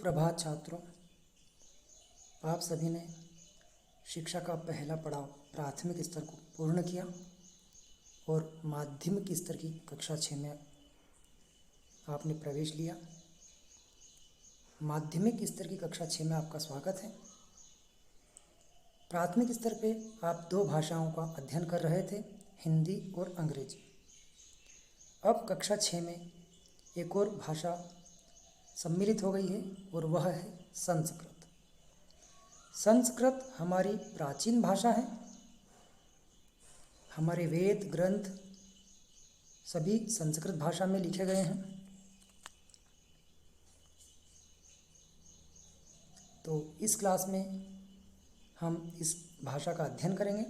सुप्रभात छात्रों। आप सभी ने शिक्षा का पहला पड़ाव प्राथमिक स्तर को पूर्ण किया और माध्यमिक स्तर की कक्षा 6 में आपने प्रवेश लिया। माध्यमिक स्तर की कक्षा 6 में आपका स्वागत है। प्राथमिक स्तर पे आप दो भाषाओं का अध्ययन कर रहे थे, हिंदी और अंग्रेजी। अब कक्षा 6 में एक और भाषा सम्मिलित हो गई है और वह है संस्कृत। संस्कृत हमारी प्राचीन भाषा है। हमारे वेद ग्रंथ सभी संस्कृत भाषा में लिखे गए हैं। तो इस क्लास में हम इस भाषा का अध्ययन करेंगे।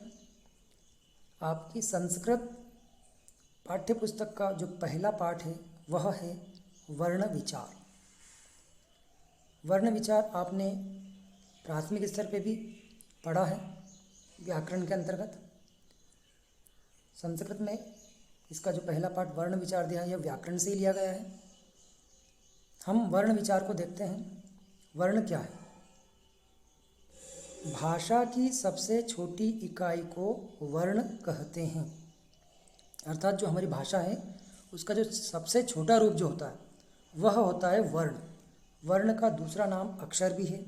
आपकी संस्कृत पाठ्य पुस्तक का जो पहला पाठ है वह है वर्ण विचार। वर्ण विचार आपने प्राथमिक स्तर पे भी पढ़ा है व्याकरण के अंतर्गत। संस्कृत में इसका जो पहला पाठ वर्ण विचार दिया है यह व्याकरण से ही लिया गया है। हम वर्ण विचार को देखते हैं। वर्ण क्या है? भाषा की सबसे छोटी इकाई को वर्ण कहते हैं। अर्थात जो हमारी भाषा है उसका जो सबसे छोटा रूप जो होता है वह होता है वर्ण। वर्ण का दूसरा नाम अक्षर भी है।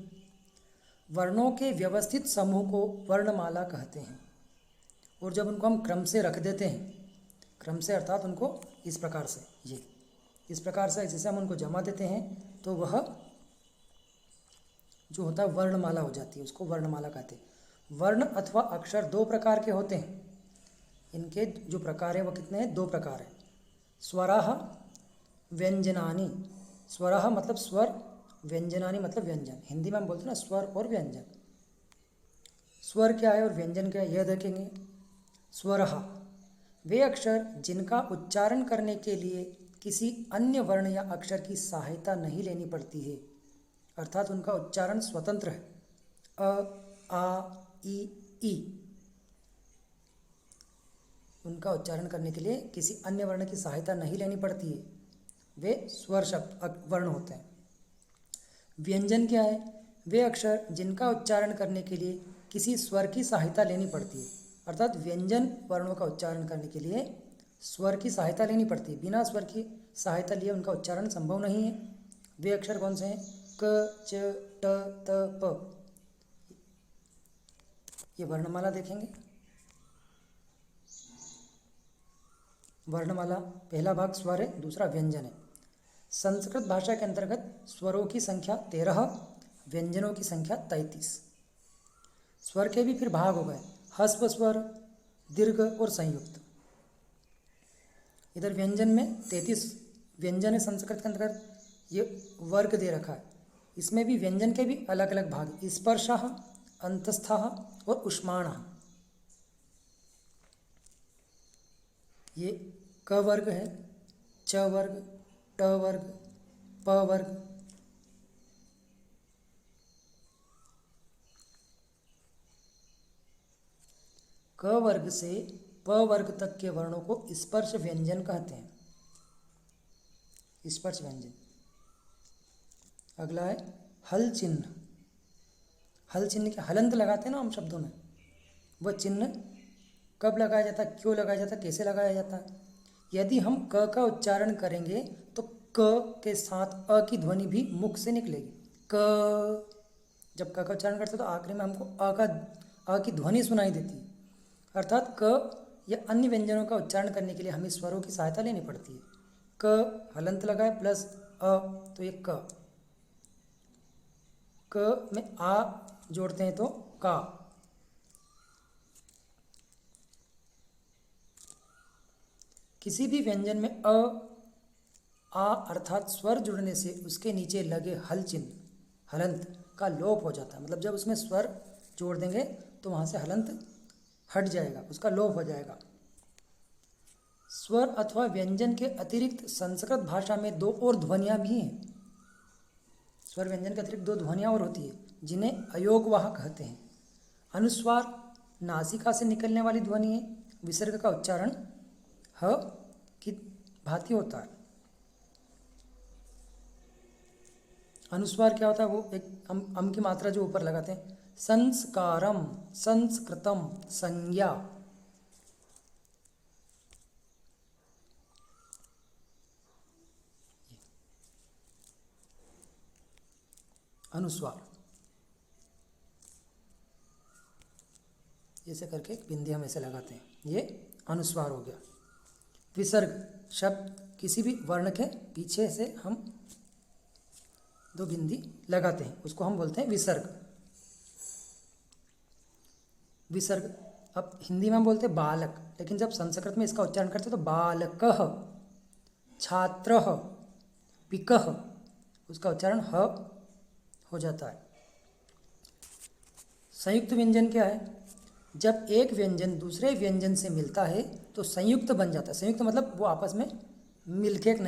वर्णों के व्यवस्थित समूह को वर्णमाला कहते हैं। और जब उनको हम क्रम से रख देते हैं, क्रम से अर्थात उनको इस प्रकार से, इस प्रकार से जैसे हम उनको जमा देते हैं तो वह जो होता है वर्णमाला हो जाती है, उसको वर्णमाला कहते हैं। वर्ण अथवा अक्षर दो प्रकार के होते हैं। इनके जो प्रकार है वह कितने हैं? दो प्रकार है। स्वराः व्यंजनानि। स्वराः मतलब स्वर, व्यंजनानि मतलब व्यंजन। हिंदी में हम बोलते हैं ना स्वर और व्यंजन। स्वर क्या है और व्यंजन क्या है यह देखेंगे। स्वरः वे अक्षर जिनका उच्चारण करने के लिए किसी अन्य वर्ण या अक्षर की सहायता नहीं लेनी पड़ती है, अर्थात उनका उच्चारण स्वतंत्र है। अ, आ, ई। उनका उच्चारण करने के लिए किसी अन्य वर्ण की सहायता नहीं लेनी पड़ती है, वे स्वर शब्द वर्ण होते हैं। व्यंजन क्या है? वे अक्षर जिनका उच्चारण करने के लिए किसी स्वर की सहायता लेनी पड़ती है, अर्थात व्यंजन वर्णों का उच्चारण करने के लिए स्वर की सहायता लेनी पड़ती है। बिना स्वर की सहायता लिए उनका उच्चारण संभव नहीं है। वे अक्षर कौन से हैं? क, च, ट, त, प। ये वर्णमाला देखेंगे। वर्णमाला पहला भाग स्वर है, दूसरा व्यंजन है। संस्कृत भाषा के अंतर्गत स्वरों की संख्या 13, व्यंजनों की संख्या 33। स्वर के भी फिर भाग हो गए, ह्रस्व स्वर, दीर्घ और संयुक्त। इधर व्यंजन में 33 व्यंजन है संस्कृत के अंतर्गत। ये वर्ग दे रखा है। इसमें भी व्यंजन के भी अलग अलग भाग, स्पर्शः, अंतस्थः और उष्माणः। ये क वर्ग है, च वर्ग, ट वर्ग, प वर्ग। क वर्ग से प वर्ग तक के वर्णों को स्पर्श व्यंजन कहते हैं। स्पर्श व्यंजन। अगला है हल चिन्ह। हल चिन्ह के हलंत लगाते हैं ना हम शब्दों में, वह चिन्ह कब लगाया जाता है, क्यों लगाया जाता है, कैसे लगाया जाता है? यदि हम क का उच्चारण करेंगे तो क के साथ अ की ध्वनि भी मुख से निकलेगी। क, जब क का उच्चारण करते हैं तो आखिरी में हमको अ की ध्वनि सुनाई देती है। अर्थात क या अन्य व्यंजनों का उच्चारण करने के लिए हमें स्वरों की सहायता लेनी पड़ती है। क हलंत लगाए प्लस अ, तो ये क में आ जोड़ते हैं तो का। किसी भी व्यंजन में अ, आ अर्थात स्वर जुड़ने से उसके नीचे लगे हल चिन्ह, हलंत का लोप हो जाता है। मतलब जब उसमें स्वर जोड़ देंगे तो वहाँ से हलंत हट जाएगा, उसका लोप हो जाएगा। स्वर अथवा व्यंजन के अतिरिक्त संस्कृत भाषा में दो और ध्वनियाँ भी हैं। स्वर व्यंजन के अतिरिक्त दो ध्वनियाँ और होती है जिन्हें अयोगवाह कहते हैं। अनुस्वार नासिका से निकलने वाली ध्वनि है। विसर्ग का उच्चारण ह की भांति होता है। अनुस्वार क्या होता है? वो एक अम की मात्रा जो ऊपर लगाते हैं। संस्कारम, संस्कृतम, संज्ञा। अनुस्वार ऐसे करके एक बिंदी हम ऐसे लगाते हैं, ये अनुस्वार हो गया। विसर्ग शब्द किसी भी वर्ण के पीछे से हम दो बिंदी लगाते हैं, उसको हम बोलते हैं विसर्ग। विसर्ग अब हिंदी में हम बोलते हैं बालक, लेकिन जब संस्कृत में इसका उच्चारण करते हैं तो बालकः, छात्रः, पिकः, उसका उच्चारण ह हो जाता है। संयुक्त व्यंजन क्या है? जब एक व्यंजन दूसरे व्यंजन से मिलता है तो संयुक्त बन जाता है। संयुक्त मतलब वो आपस में मिलके एक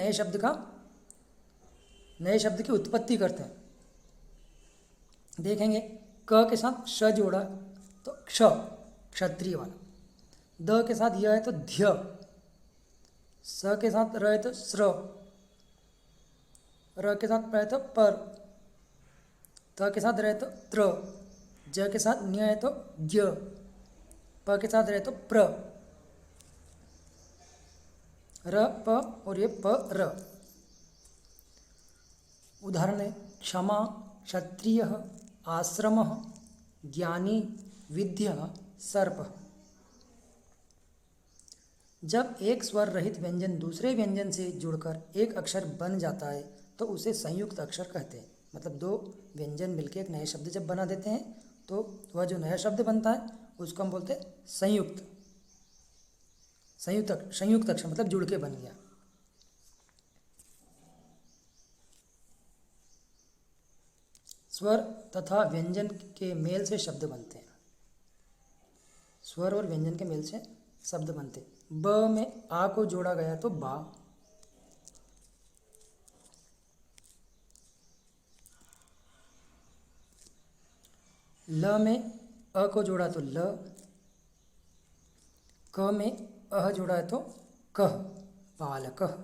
नए शब्द की उत्पत्ति करते हैं। देखेंगे क के साथ श जोड़ा तो क्ष, क्षत्रिय वाला। द के साथ य है तो ध्य, स के साथ र है तो स्र, र के साथ प है तो पर, त के साथ र है तो त्र, ज के साथ न्य है तो ज्य, प के साथ रहे तो प्र, र प और ये प र। उदाहरण है क्षमा, क्षत्रिय, आश्रम, ज्ञानी, विद्या, सर्प। जब एक स्वर रहित व्यंजन दूसरे व्यंजन से जुड़कर एक अक्षर बन जाता है तो उसे संयुक्त अक्षर कहते हैं। मतलब दो व्यंजन मिलकर एक नए शब्द जब बना देते हैं तो वह जो नया शब्द बनता है उसको हम बोलते हैं संयुक्त। संयुक्त अक्षर मतलब जुड़ के बन गया। स्वर तथा व्यंजन के मेल से शब्द बनते हैं। स्वर और व्यंजन के मेल से शब्द बनते हैं। ब में आ को जोड़ा गया तो बा, ल में अ को जोड़ा तो ल, क में अह जोड़ा है तो कह, बालकः।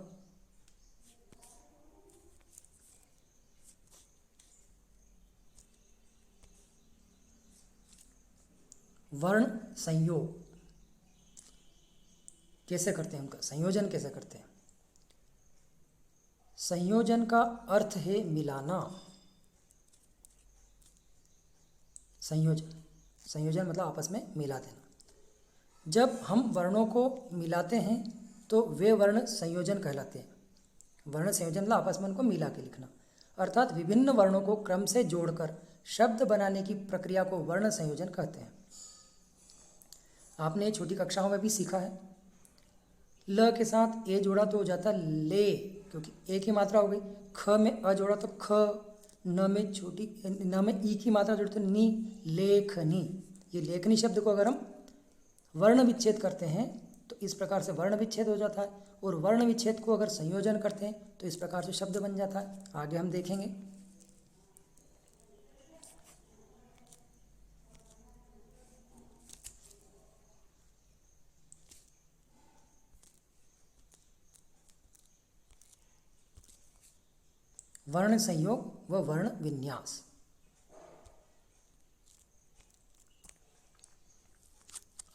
वर्ण संयोग कैसे करते हैं? उनका संयोजन कैसे करते हैं? संयोजन का अर्थ है मिलाना। संयोजन मतलब आपस में मिला देना। जब हम वर्णों को मिलाते हैं तो वे वर्ण संयोजन कहलाते हैं। वर्ण संयोजन मतलब आपस में उनको मिला के लिखना, अर्थात विभिन्न वर्णों को क्रम से जोड़कर शब्द बनाने की प्रक्रिया को वर्ण संयोजन कहते हैं। आपने छोटी कक्षाओं में भी सीखा है। ल के साथ ए जोड़ा तो हो जाता ले, क्योंकि ए की मात्रा हो गई। ख में अ जोड़ा तो ख, न में ई की मात्रा जोड़े तो नी, लेखनी। ये लेखनी शब्द को अगर हम वर्ण विच्छेद करते हैं तो इस प्रकार से वर्ण विच्छेद हो जाता है, और वर्ण विच्छेद को अगर संयोजन करते हैं तो इस प्रकार से शब्द बन जाता है। आगे हम देखेंगे। वर्ण संयोग व वर्ण विन्यास।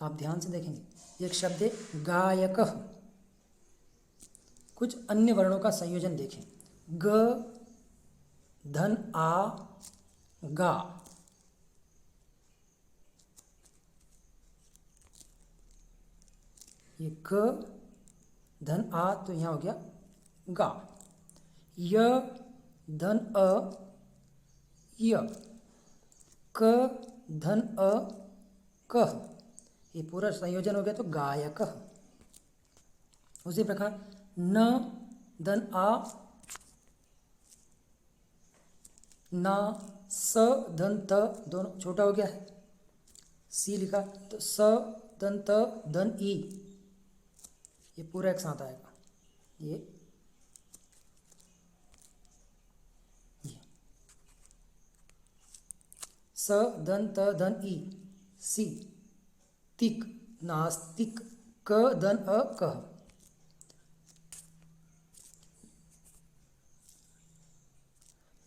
आप ध्यान से देखेंगे, एक शब्द है गायकः। कुछ अन्य वर्णों का संयोजन देखें। ग, धन आ, गा। ये ग धन आ तो यहाँ हो गया गा। य धन अ, य। क धन अ, कह। ये पूरा संयोजन हो गया तो गायकः। उसी प्रकार न धन आ, ना, स धन त, दोनों छोटा हो गया है, सी लिखा तो स धन त धन ई, ये पूरा एक साथ आएगा। ये स धन त धन ई, सी। तिक, नास्तिक। क धन अ, कह।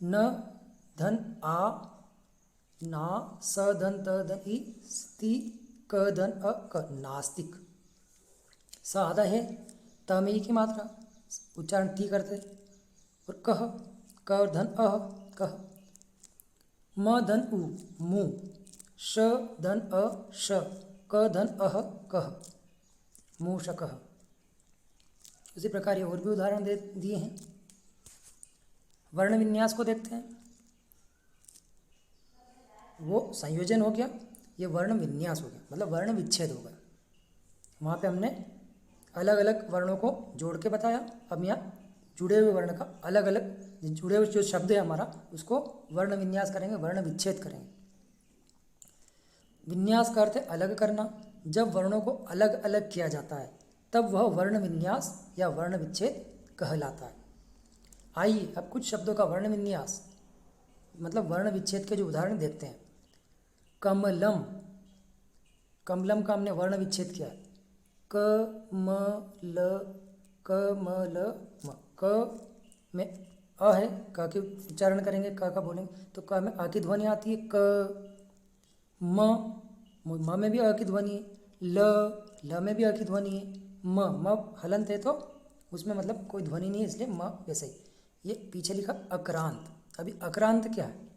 न धन आ, ना, स धन त धन ई, स्ति क धन अ क, नास्तिक। स आधा है, त में ई की मात्रा, उच्चारण ती करते। और कह, क धन अह, कह। म धन उ, मु। श धन अ, श। क धन अह, कह, मूषकः। उसी प्रकार ये और भी उदाहरण दे दिए हैं। वर्ण विन्यास को देखते हैं। वो संयोजन हो गया, ये वर्ण विन्यास हो गया, मतलब वर्ण विच्छेद हो गया। वहाँ पे हमने अलग अलग वर्णों को जोड़ के बताया। अब यहाँ जुड़े हुए वर्ण का अलग अलग, जुड़े हुए जो शब्द है हमारा, उसको वर्ण विन्यास करेंगे, वर्ण विच्छेद करेंगे। विन्यास का अर्थ है अलग करना। जब वर्णों को अलग अलग किया जाता है तब वह वर्ण विन्यास या वर्ण विच्छेद कहलाता है। आइए अब कुछ शब्दों का वर्ण विन्यास मतलब वर्ण विच्छेद के जो उदाहरण देखते हैं। कमलम, कमलम का हमने वर्ण विच्छेद किया है। क म ल, क म ल म। क में अ है, क के उच्चारण करेंगे, क का बोलेंगे तो क में अ की ध्वनि आती है। क म में भी अ की ध्वनि है। ल में भी अ की ध्वनि है। म हलंत है तो उसमें मतलब कोई ध्वनि नहीं है, इसलिए म वैसे ही। ये पीछे लिखा अक्रांत। अभी अक्रांत क्या है?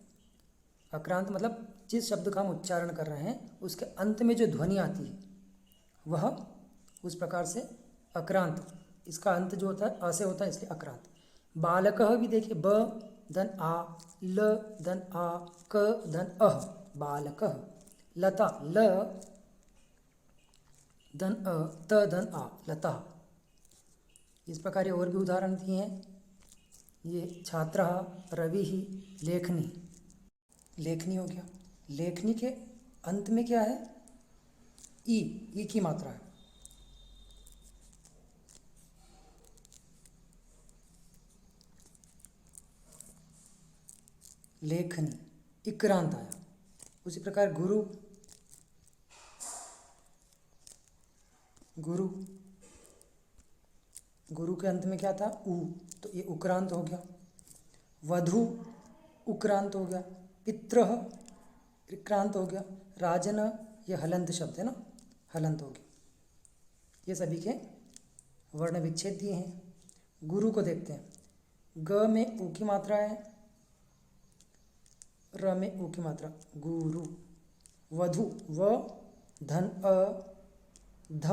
अक्रांत मतलब जिस शब्द का हम उच्चारण कर रहे हैं उसके अंत में जो ध्वनि आती है वह उस प्रकार से अक्रांत। इसका अंत जो होता है अ से होता है, इसलिए अक्रांत। बालकः भी देखिए, ब धन आ, ल धन आ, क धन अह, बालकः। लता, ल धन अ, त धन आ, लता। इस प्रकार ये और भी उदाहरण दिए हैं। ये छात्रः, रवि ही, लेखनी। लेखनी हो गया। लेखनी के अंत में क्या है? ई की मात्रा है। लेखनी, इक्रांत आया। उसी प्रकार गुरु, गुरु, गुरु के अंत में क्या था? उ, तो ये उक्रांत हो गया। वधु, उक्रांत हो गया। पित्रः, विक्रांत हो गया। राजन, ये हलंत शब्द है ना, हलंत हो गया। ये सभी के वर्ण विच्छेद दिए हैं। गुरु को देखते हैं। ग में उ की मात्रा है, र में उ की मात्रा, गुरु। वधु, व धन अ, ध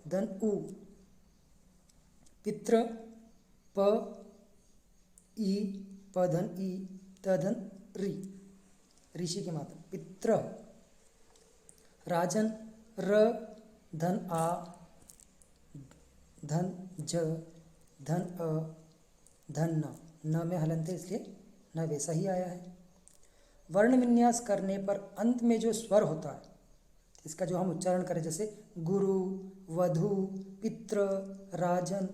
धन उ। पित्र, प ई, प धन ई, त धन री, ऋषि की मात्रा, पित्र। राजन, र धन आ, धन ज, धन अ, धन न में हलंत है इसलिए न वैसा ही आया है। वर्ण विन्यास करने पर अंत में जो स्वर होता है इसका जो हम उच्चारण करें, जैसे गुरु, वधु, पित्र, राजन,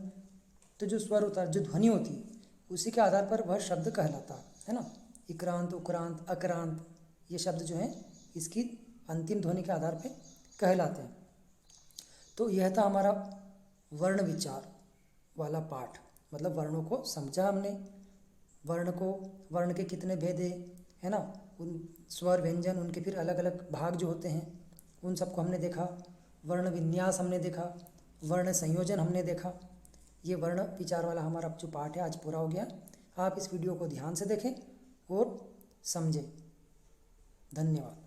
तो जो स्वर होता है, जो ध्वनि होती है, उसी के आधार पर वह शब्द कहलाता है ना। इक्रांत, उक्रांत, अक्रांत, ये शब्द जो हैं इसकी अंतिम ध्वनि के आधार पर कहलाते हैं। तो यह था हमारा वर्ण विचार वाला पाठ, मतलब वर्णों को समझा हमने। वर्ण के कितने भेद है ना, उन स्वर, व्यंजन, उनके फिर अलग अलग भाग जो होते हैं उन सबको हमने देखा। वर्ण विन्यास हमने देखा, वर्ण संयोजन हमने देखा। ये वर्ण विचार वाला हमारा जो पाठ है आज पूरा हो गया। आप इस वीडियो को ध्यान से देखें और समझें। धन्यवाद।